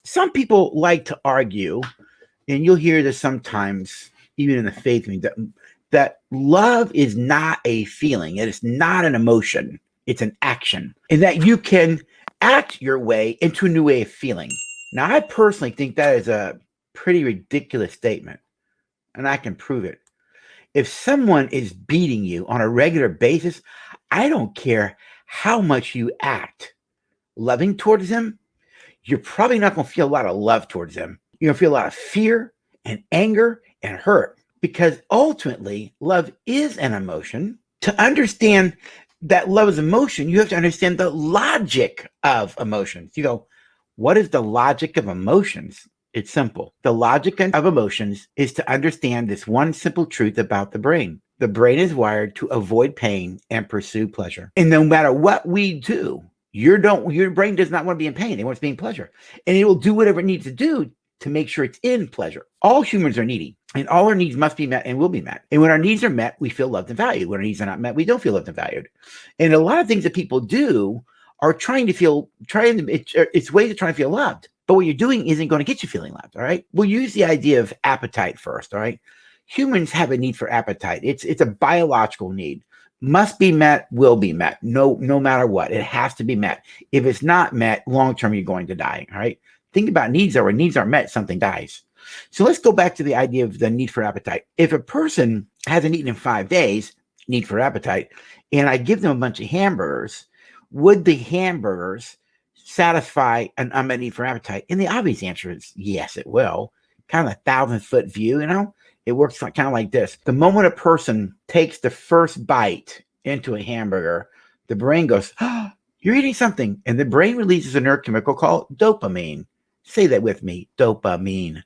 Some people like to argue, and you'll hear this sometimes, even in the faith community, that love is not a feeling, it is not an emotion, it's an action, and that you can act your way into a new way of feeling. Now, I personally think that is a pretty ridiculous statement, and I can prove it. If someone is beating you on a regular basis, I don't care how much you act loving towards them, you're probably not going to feel a lot of love towards them. You're going to feel a lot of fear and anger and hurt, because ultimately love is an emotion. To understand that love is emotion, you have to understand the logic of emotions. You go, what is the logic of emotions? It's simple. The logic of emotions is to understand this one simple truth about the brain. The brain is wired to avoid pain and pursue pleasure. And no matter what we do, your brain does not want to be in pain. It wants to be in pleasure. And it will do whatever it needs to do to make sure it's in pleasure. All humans are needy, and all our needs must be met and will be met. And when our needs are met, we feel loved and valued. When our needs are not met, we don't feel loved and valued. And a lot of things that people do are it's ways of trying to feel loved. But what you're doing isn't going to get you feeling loved, all right? We'll use the idea of appetite first, all right? Humans have a need for appetite. It's a biological need. Must be met, will be met, no matter what. It has to be met. If it's not met, long-term, you're going to die, all right? Think about needs, though. When needs aren't met, something dies. So let's go back to the idea of the need for appetite. If a person hasn't eaten in 5 days, need for appetite, and I give them a bunch of hamburgers, would the hamburgers satisfy an unmet need for appetite? And the obvious answer is yes, it will. Kind of a 1,000-foot view, It works kind of like this. The moment a person takes the first bite into a hamburger, the brain goes, oh, you're eating something. And the brain releases a neurochemical called dopamine. Say that with me, dopamine.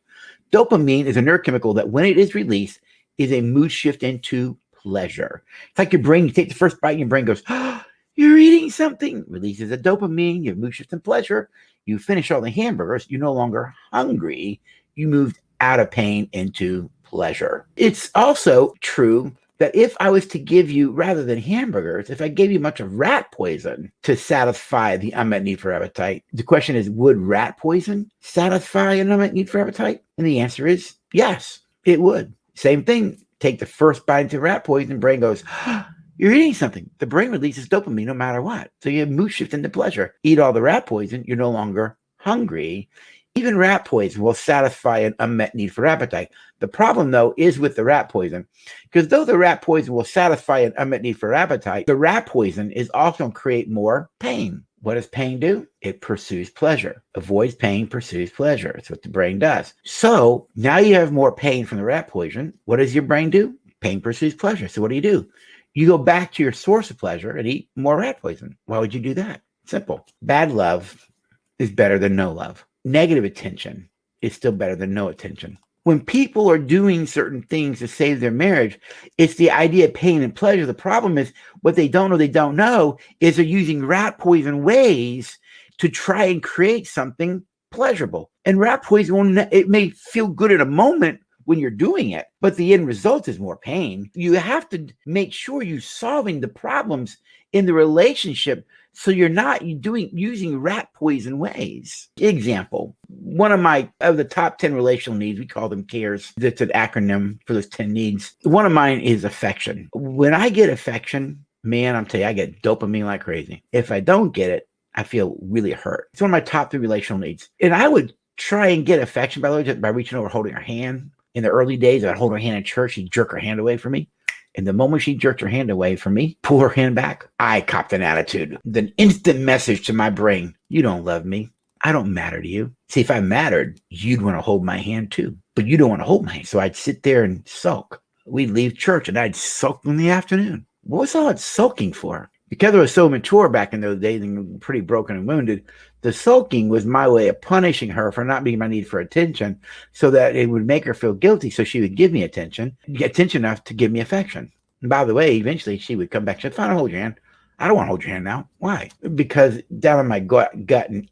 Dopamine is a neurochemical that when it is released is a mood shift into pleasure. It's like your brain, you take the first bite and your brain goes, oh, you're eating something. Releases a dopamine, your mood shift in pleasure. You finish all the hamburgers, you're no longer hungry. You moved out of pain into pleasure. It's also true that if I was to give you, rather than hamburgers, if I gave you much of rat poison to satisfy the unmet need for appetite, the question is, would rat poison satisfy an unmet need for appetite? And the answer is yes, it would. Same thing. Take the first bite into rat poison, brain goes, oh, you're eating something. The brain releases dopamine no matter what. So you have mood shift into pleasure. Eat all the rat poison, you're no longer hungry. Even rat poison will satisfy an unmet need for appetite. The problem, though, is with the rat poison, because though the rat poison will satisfy an unmet need for appetite, the rat poison is also going to create more pain. What does pain do? It pursues pleasure. Avoids pain, pursues pleasure. That's what the brain does. So now you have more pain from the rat poison. What does your brain do? Pain pursues pleasure. So what do? You go back to your source of pleasure and eat more rat poison. Why would you do that? Simple. Bad love is better than no love. Negative attention is still better than no attention. When people are doing certain things to save their marriage, it's the idea of pain and pleasure. The problem is what they don't know is they're using rat poison ways to try and create something pleasurable. And rat poison, it may feel good in a moment when you're doing it, but the end result is more pain. You have to make sure you're solving the problems in the relationship so you're not using rat poison ways. Example, one of the top 10 relational needs, we call them CARES. That's an acronym for those 10 needs. One of mine is affection. When I get affection, man, I'm telling you, I get dopamine like crazy. If I don't get it, I feel really hurt. It's one of my top 3 relational needs. And I would try and get affection, by the way, just by reaching over, holding her hand. In the early days, I'd hold her hand in church. She'd jerk her hand away from me. And the moment she jerked her hand away from me, pull her hand back, I copped an attitude. The instant message to my brain, you don't love me. I don't matter to you. See, if I mattered, you'd want to hold my hand too. But you don't want to hold my hand. So I'd sit there and sulk. We'd leave church and I'd sulk in the afternoon. What was all that sulking for? Because I was so mature back in those days and pretty broken and wounded, the sulking was my way of punishing her for not meeting my need for attention so that it would make her feel guilty so she would give me attention enough to give me affection. And by the way, eventually she would come back and say, fine, I'll hold your hand. I don't want to hold your hand now. Why? Because down in my gut,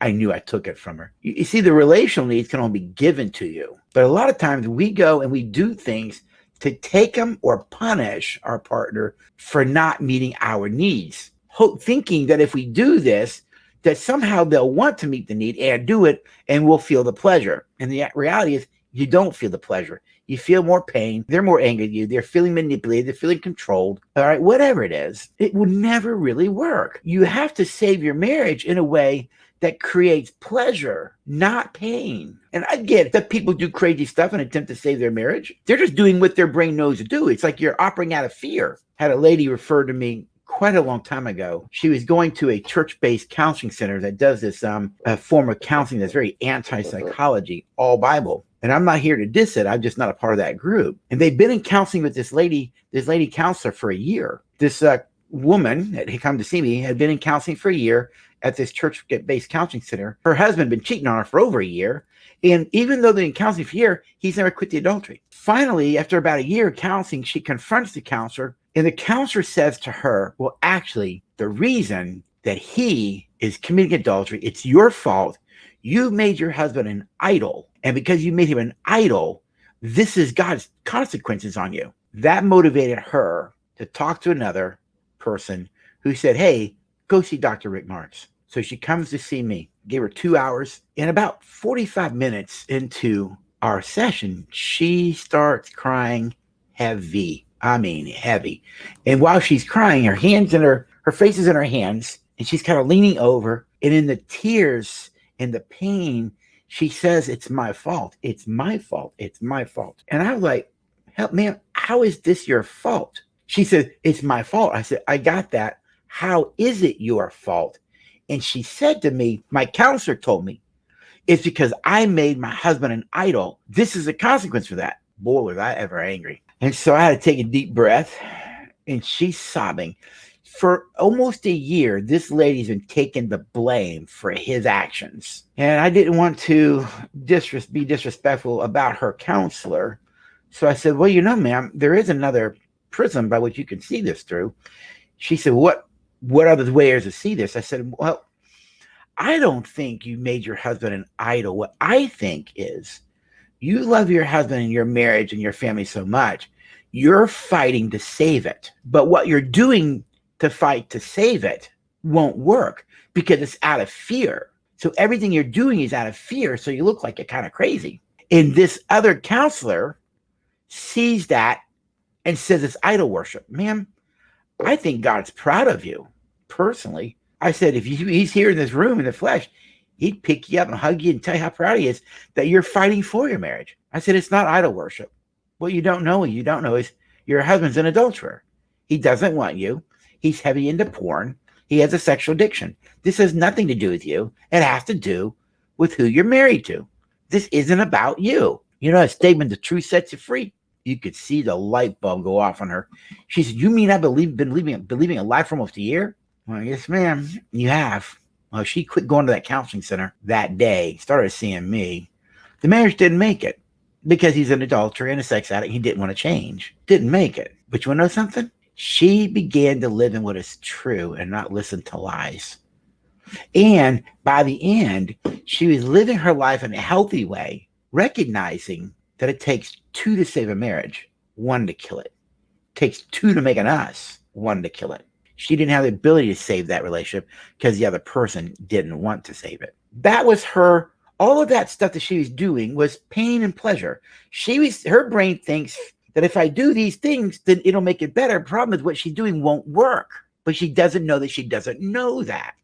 I knew I took it from her. You see, the relational needs can only be given to you. But a lot of times we go and we do things to take them or punish our partner for not meeting our needs, thinking that if we do this, that somehow they'll want to meet the need and do it and will feel the pleasure. And the reality is you don't feel the pleasure. You feel more pain. They're more angry at you. They're feeling manipulated. They're feeling controlled. All right, whatever it is, it will never really work. You have to save your marriage in a way that creates pleasure, not pain. And I get that people do crazy stuff and attempt to save their marriage. They're just doing what their brain knows to do. It's like you're operating out of fear. Had a lady refer to me quite a long time ago. She was going to a church-based counseling center that does this a form of counseling that's very anti-psychology, all Bible. And I'm not here to diss it. I'm just not a part of that group. And they've been in counseling with this lady counselor for a year. This woman that had come to see me had been in counseling for a year at this church-based counseling center. Her husband had been cheating on her for over a year. And even though they've been counseling for a year, he's never quit the adultery. Finally, after about a year of counseling, she confronts the counselor. And the counselor says to her, well, actually, the reason that he is committing adultery, it's your fault. You made your husband an idol. And because you made him an idol, this is God's consequences on you. That motivated her to talk to another person who said, hey, go see Dr. Rick Marks. So she comes to see me, gave her 2 hours. And about 45 minutes into our session, she starts crying heavy. I mean, heavy. And while she's crying, her face is in her hands, and she's kind of leaning over. And in the tears and the pain, she says, it's my fault. It's my fault. It's my fault. And I was like, help, ma'am, how is this your fault? She said, it's my fault. I said, I got that. How is it your fault? And she said to me, my counselor told me, it's because I made my husband an idol. This is a consequence for that. Boy, was I ever angry. And so I had to take a deep breath, and she's sobbing. For almost a year, this lady's been taking the blame for his actions. And I didn't want to be disrespectful about her counselor. So I said, well, you know, ma'am, there is another prism by which you can see this through. She said, what other ways to see this? I said, well, I don't think you made your husband an idol. What I think is you love your husband and your marriage and your family so much, you're fighting to save it. But what you're doing to fight to save it won't work because it's out of fear. So everything you're doing is out of fear. So you look like you're kind of crazy. And this other counselor sees that and says it's idol worship. Ma'am, I think God's proud of you personally. I said, if he's here in this room in the flesh, he'd pick you up and hug you and tell you how proud he is that you're fighting for your marriage. I said, it's not idol worship. What you don't know is your husband's an adulterer. He doesn't want you. He's heavy into porn. He has a sexual addiction. This has nothing to do with you. It has to do with who you're married to. This isn't about you. You know, a statement, the truth sets you free. You could see the light bulb go off on her. She said, you mean I've been believing a lie for almost a year? Well, yes, ma'am, you have. Well, she quit going to that counseling center that day, started seeing me. The marriage didn't make it because he's an adulterer and a sex addict. He didn't want to change. Didn't make it. But you want to know something? She began to live in what is true and not listen to lies. And by the end, she was living her life in a healthy way, recognizing that it takes two to save a marriage, one to kill it. It takes two to make an us, one to kill it. She didn't have the ability to save that relationship because the other person didn't want to save it. That was her. All of that stuff that she was doing was pain and pleasure. Her brain thinks that if I do these things, then it'll make it better. Problem is what she's doing won't work. But she doesn't know that she doesn't know that.